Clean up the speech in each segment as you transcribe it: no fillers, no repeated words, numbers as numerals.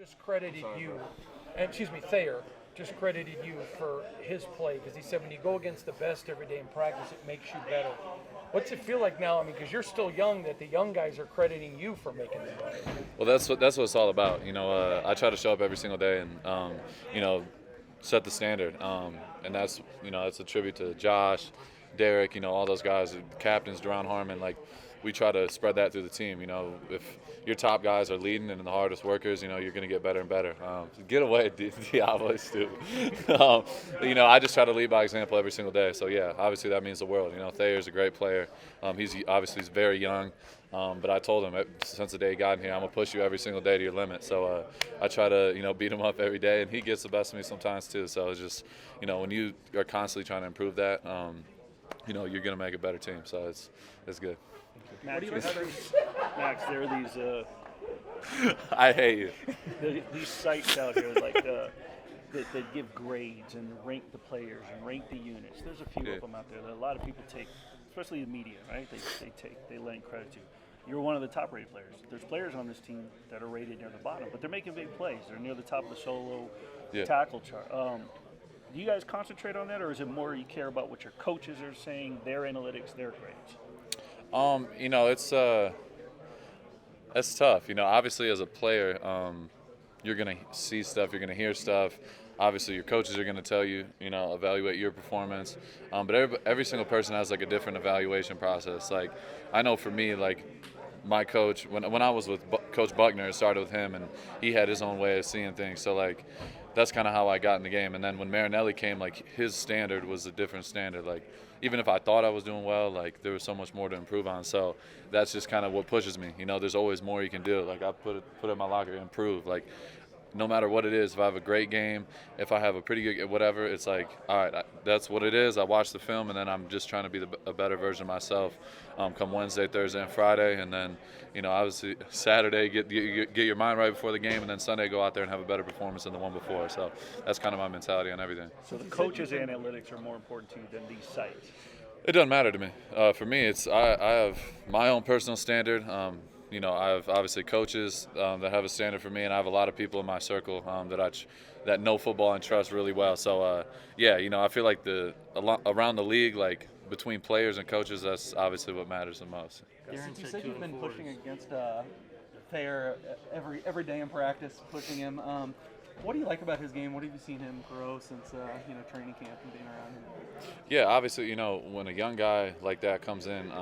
just credited you, and Thayer just credited you for his play because he said when you go against the best every day in practice, it makes you better. What's it feel like now? I mean, because you're still young, that the young guys are crediting you for making them better. Well, that's what it's all about. I try to show up every single day and set the standard. And that's a tribute to Josh, Derek, all those guys, the captains, Deron Harmon. Like, we try to spread that through the team. If your top guys are leading and the hardest workers, you're going to get better and better. Get away, Diablo, stupid. I just try to lead by example every single day. So, yeah, obviously that means the world. Thayer's a great player. He's very young. But I told him since the day he got in here, I'm going to push you every single day to your limit. So I try to, beat him up every day, and he gets the best of me sometimes too. So it's just, when you are constantly trying to improve that, you're going to make a better team. So it's good. Max, there are these I hate you. These sites out here that give grades and rank the players and rank the units. There's a few of them out there that a lot of people take, especially the media, right? They lend credit to. You're one of the top-rated players. There's players on this team that are rated near the bottom, but they're making big plays. They're near the top of the solo tackle chart. Do you guys concentrate on that, or is it more you care about what your coaches are saying, their analytics, their grades? It's tough. Obviously as a player, you're going to see stuff, you're going to hear stuff. Obviously your coaches are going to tell you, evaluate your performance. But every single person has like a different evaluation process. Like, I know for me, like, my coach, when I was with Coach Buckner, it started with him, and he had his own way of seeing things. So, like, that's kind of how I got in the game. And then when Marinelli came, like, his standard was a different standard. Like, even if I thought I was doing well, like, there was so much more to improve on. So that's just kind of what pushes me. There's always more you can do. Like, I put it in my locker, improve. Like, no matter what it is, if I have a great game, if I have a pretty good whatever, it's like, all right, that's what it is. I watch the film, and then I'm just trying to be a better version of myself come Wednesday, Thursday, and Friday. And then, obviously Saturday, get your mind right before the game, and then Sunday go out there and have a better performance than the one before. So that's kind of my mentality on everything. So the coaches' analytics are more important to you than these sites? It doesn't matter to me. For me, I have my own personal standard. I have obviously coaches that have a standard for me, and I have a lot of people in my circle that know football and trust really well. So, I feel like around the league, like between players and coaches, that's obviously what matters the most. Darren, you said you've been pushing against Thayer every day in practice, pushing him. What do you like about his game? What have you seen him grow since training camp and being around him? Yeah, obviously, when a young guy like that comes in.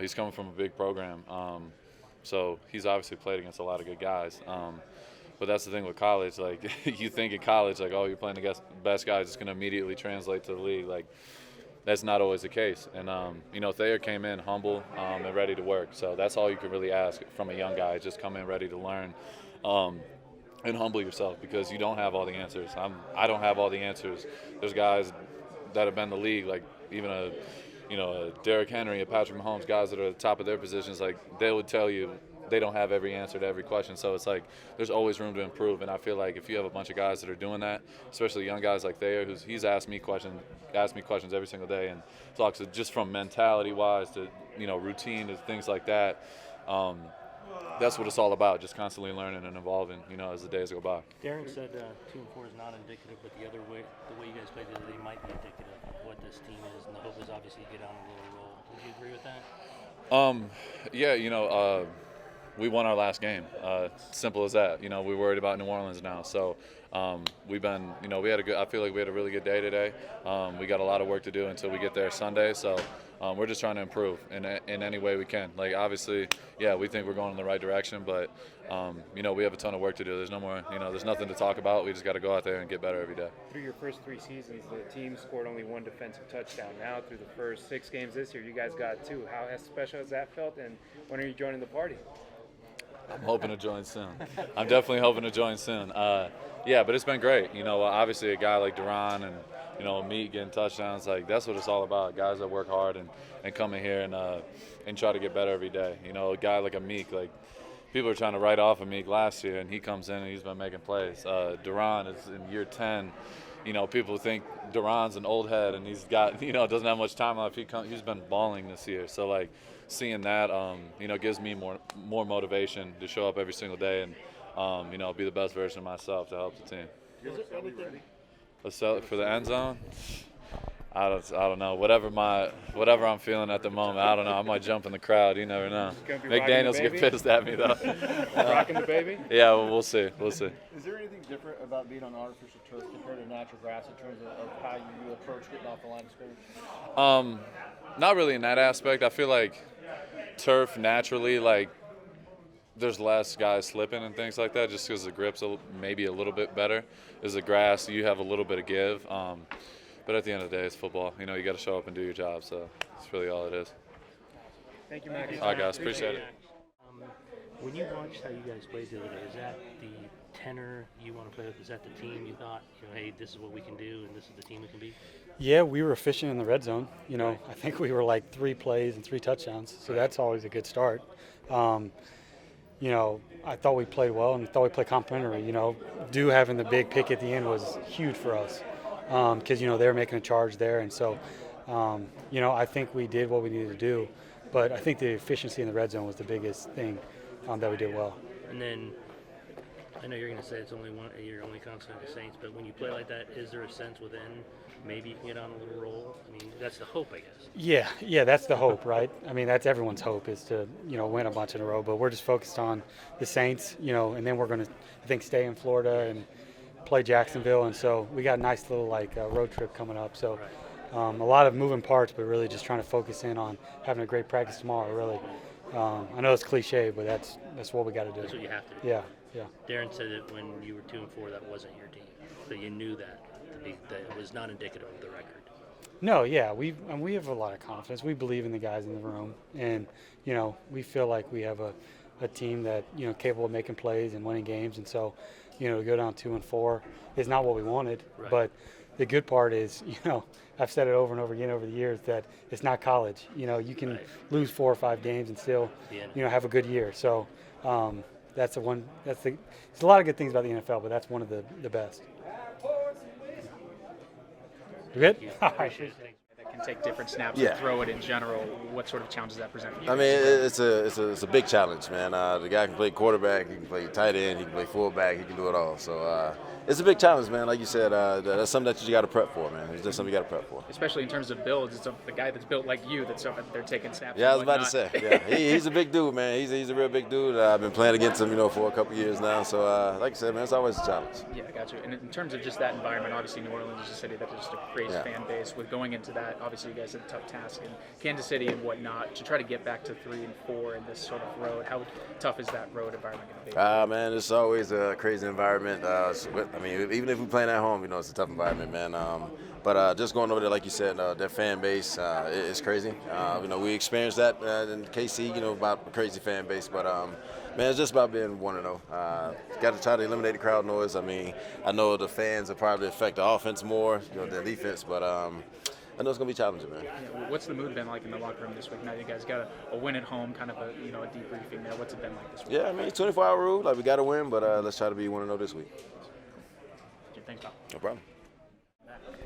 He's coming from a big program, so he's obviously played against a lot of good guys. But that's the thing with college. Like, you think in college, like, oh, you're playing against the best guys, it's going to immediately translate to the league. Like, that's not always the case. And, Thayer came in humble and ready to work. So that's all you can really ask from a young guy, just come in ready to learn and humble yourself, because you don't have all the answers. I don't have all the answers. There's guys that have been in the league, like even a Derrick Henry, a Patrick Mahomes, guys that are at the top of their positions, like, they would tell you they don't have every answer to every question. So it's like there's always room to improve. And I feel like if you have a bunch of guys that are doing that, especially young guys like Thayer, he's asked me questions every single day, and talks just from mentality-wise to routine to things like that. That's what it's all about, just constantly learning and evolving, as the days go by. Darren said 2-4 is not indicative, but the way you guys played the other day might be indicative of what this team is, and the hope is obviously you get on a little roll. Would you agree with that? We won our last game. Simple as that. We're worried about New Orleans now. So we've been, I feel like we had a really good day today. We got a lot of work to do until we get there Sunday. So we're just trying to improve in any way we can. Like, obviously, we think we're going in the right direction, but we have a ton of work to do. There's no more, there's nothing to talk about. We just got to go out there and get better every day. Through your first 3 seasons, the team scored only 1 defensive touchdown. Now, through the first 6 games this year, you guys got 2. How special has that felt, and when are you joining the party? I'm hoping to join soon. I'm definitely hoping to join soon. But it's been great. Obviously a guy like Deron and, Meek getting touchdowns, like, that's what it's all about. Guys that work hard and come in here and try to get better every day. A guy like a Meek, like, people are trying to write off of Meek last year, and he comes in and he's been making plays. Deron is in year 10. People think Duran's an old head and he's got, doesn't have much time left. He's been balling this year. So, like, seeing that, gives me more motivation to show up every single day. And be the best version of myself to help the team. Is there anything? Let's sell it for the end zone. I don't know. Whatever I'm feeling at the moment, I don't know. I might jump in the crowd. You never know. Gonna be McDaniels rocking the get baby? pissed at me though. Rocking the baby? Yeah, well, we'll see. Is there anything different about being on artificial turf compared to natural grass in terms of how you approach getting off the line of scrimmage? Not really in that aspect. I feel like turf naturally, like, there's less guys slipping and things like that just because the grip's maybe a little bit better. As the grass, you have a little bit of give. But at the end of the day, it's football. You got to show up and do your job. So that's really all it is. Thank you, Max. All right, guys. Appreciate it. When you watched how you guys played the other day, is that the tenor you want to play with? Is that the team you thought, hey, this is what we can do and this is the team we can be? Yeah, we were efficient in the red zone. I think we were like 3 plays and 3 touchdowns, so that's always a good start. I thought we played well and thought we played complimentary. Do having the big pick at the end was huge for us because, they were making a charge there. And so, I think we did what we needed to do. But I think the efficiency in the red zone was the biggest thing that we did well. And then I know you're going to say it's only your only constant the Saints, but when you play like that, is there a sense within maybe you can get on a little roll? I mean, that's the hope, I guess. Yeah, that's the hope, right? I mean, that's everyone's hope is to, win a bunch in a row. But we're just focused on the Saints, and then we're going to, I think, stay in Florida and play Jacksonville. And so we got a nice little, road trip coming up. So a lot of moving parts, but really just trying to focus in on having a great practice tomorrow, really. I know it's cliche, but that's what we got to do. That's what you have to do. Yeah. Darren said that when you were 2-4, that wasn't your team. That you knew that it was not indicative of the record. No, yeah, we have a lot of confidence. We believe in the guys in the room, and we feel like we have a team that capable of making plays and winning games. And so, to go down 2-4 is not what we wanted. Right. But the good part is, I've said it over and over again over the years that it's not college. You can Right. lose 4 or 5 games and still, have a good year. So that's the one. There's a lot of good things about the NFL, but that's one of the best. You good? All right. That can take different snaps Yeah. and throw it in general. What sort of challenges that present for you? I mean, it's a big challenge, man. The guy can play quarterback, he can play tight end, he can play fullback, he can do it all. So it's a big challenge, man. Like you said, that's something that you got to prep for, man. It's just something you got to prep for. Especially in terms of builds, it's the guy that's built like you that's they're taking snaps. Yeah, I was and about to say. whatnot. Yeah, he's a big dude, man. He's a real big dude. I've been playing against him, for a couple years now. So like I said, man, it's always a challenge. Yeah, I got you. And in terms of just that environment, obviously New Orleans is a city that is just a crazy fan base. With going into that, obviously you guys had a tough task in Kansas City and whatnot to try to get back to 3-4 in this sort of road. How tough is that road environment going to be? Man, it's always a crazy environment. I mean, even if we're playing at home, it's a tough environment, man. But just going over there, like you said, their fan base is crazy. We experienced that in KC, about a crazy fan base. But, man, it's just about being 1-0. Got to try to eliminate the crowd noise. I mean, I know the fans will probably affect the offense more than defense, but I know it's going to be challenging, man. Yeah, what's the mood been like in the locker room this week? Now you guys got a win at home, kind of a debriefing there. What's it been like this week? Yeah, I mean, 24-hour rule. We got to win, but let's try to be 1-0 this week. Okay, thanks, Tom. No problem.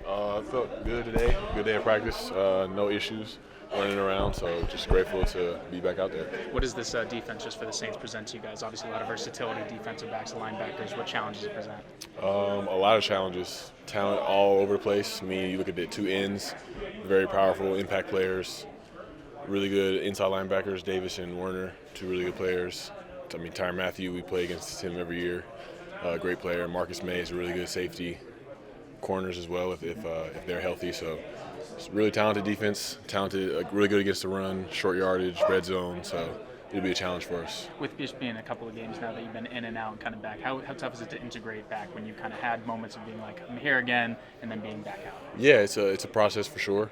I felt good today. Good day of practice. No issues running around, so just grateful to be back out there. What does this defense just for the Saints present to you guys? Obviously a lot of versatility, defensive backs, linebackers. What challenges it present? A lot of challenges. Talent all over the place. I mean, you look at the 2 ends, very powerful impact players, really good inside linebackers, Davis and Werner, 2 really good players. I mean, Tyrann Mathieu, we play against him every year. Great player. Marcus May is a really good safety. Corners as well if they're healthy. So it's really talented defense, really good against the run, short yardage, red zone. So it'll be a challenge for us. With just being a couple of games now that you've been in and out and kind of back, how tough is it to integrate back when you kind of had moments of being like, I'm here again, and then being back out? Yeah, it's a process for sure.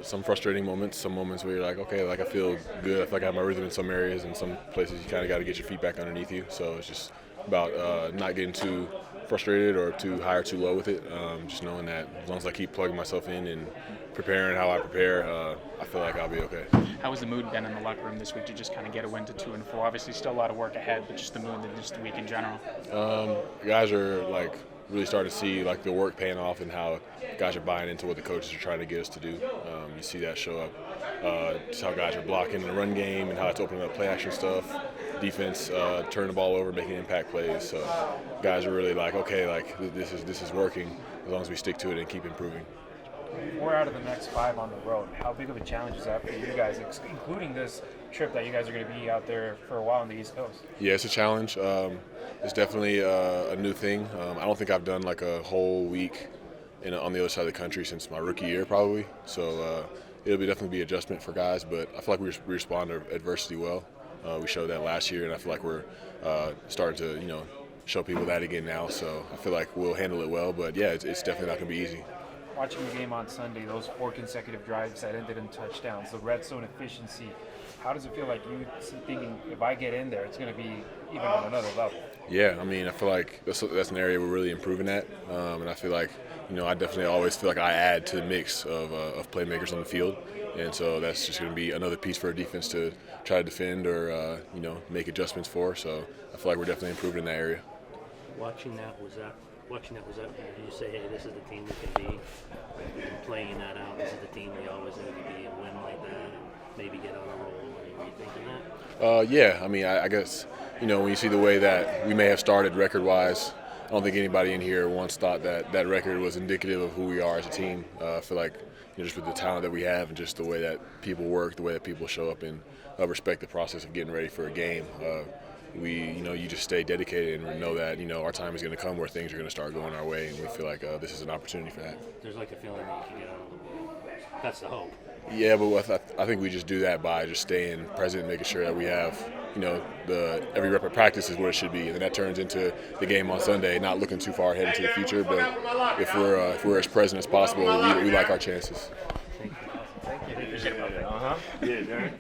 Some frustrating moments, some moments where you're like, okay, I feel good. I feel like I have my rhythm in some areas, and some places you kind of got to get your feet back underneath you. So it's just about not getting too frustrated or too high or too low with it. Just knowing that as long as I keep plugging myself in and preparing how I prepare, I feel like I'll be okay. How has the mood been in the locker room this week to just kind of get a win to 2-4? Obviously, still a lot of work ahead, but just the mood and just the week in general. Guys are really starting to see like the work paying off and how guys are buying into what the coaches are trying to get us to do. You see that show up. Just how guys are blocking in the run game and how it's opening up play action stuff. Defense turning the ball over, making impact plays. So guys are really like, okay, like this is working as long as we stick to it and keep improving. 4 out of the next 5 on the road. How big of a challenge is that for you guys, including this trip that you guys are going to be out there for a while on the East Coast? Yeah, it's a challenge. It's definitely a new thing. I don't think I've done like a whole week on the other side of the country since my rookie year, probably. So it'll definitely be adjustment for guys, but I feel like we respond to adversity well. We showed that last year, and I feel like we're starting to, show people that again now. So I feel like we'll handle it well, but yeah, it's definitely not going to be easy. Watching the game on Sunday, those 4 consecutive drives that ended in touchdowns, the red zone efficiency, how does it feel like you thinking, if I get in there, it's going to be even on another level? Yeah, I mean, I feel like that's an area we're really improving at, and I feel like, I definitely always feel like I add to the mix of playmakers on the field, and so that's just going to be another piece for our defense to try to defend or, make adjustments for. So I feel like we're definitely improving in that area. Watching that, was that did you say, hey, this is the team we can be? Playing that out, this is the team we always need to be, and win like that, and maybe get on a roll. Were you thinking that? Yeah, I mean, I guess, when you see the way that we may have started record-wise, I don't think anybody in here once thought that record was indicative of who we are as a team. I feel like, just with the talent that we have and just the way that people work, the way that people show up and respect the process of getting ready for a game, you just stay dedicated and know that, our time is going to come where things are going to start going our way, and we feel like this is an opportunity for that. There's like a feeling that you can get on the roll. That's the hope. Yeah, but I think we just do that by just staying present, making sure that we have, every rep of practice is what it should be, and then that turns into the game on Sunday. Not looking too far ahead into the future, but if we're as present as possible, we like our chances. Thank you. Appreciate it. Yeah, Darren.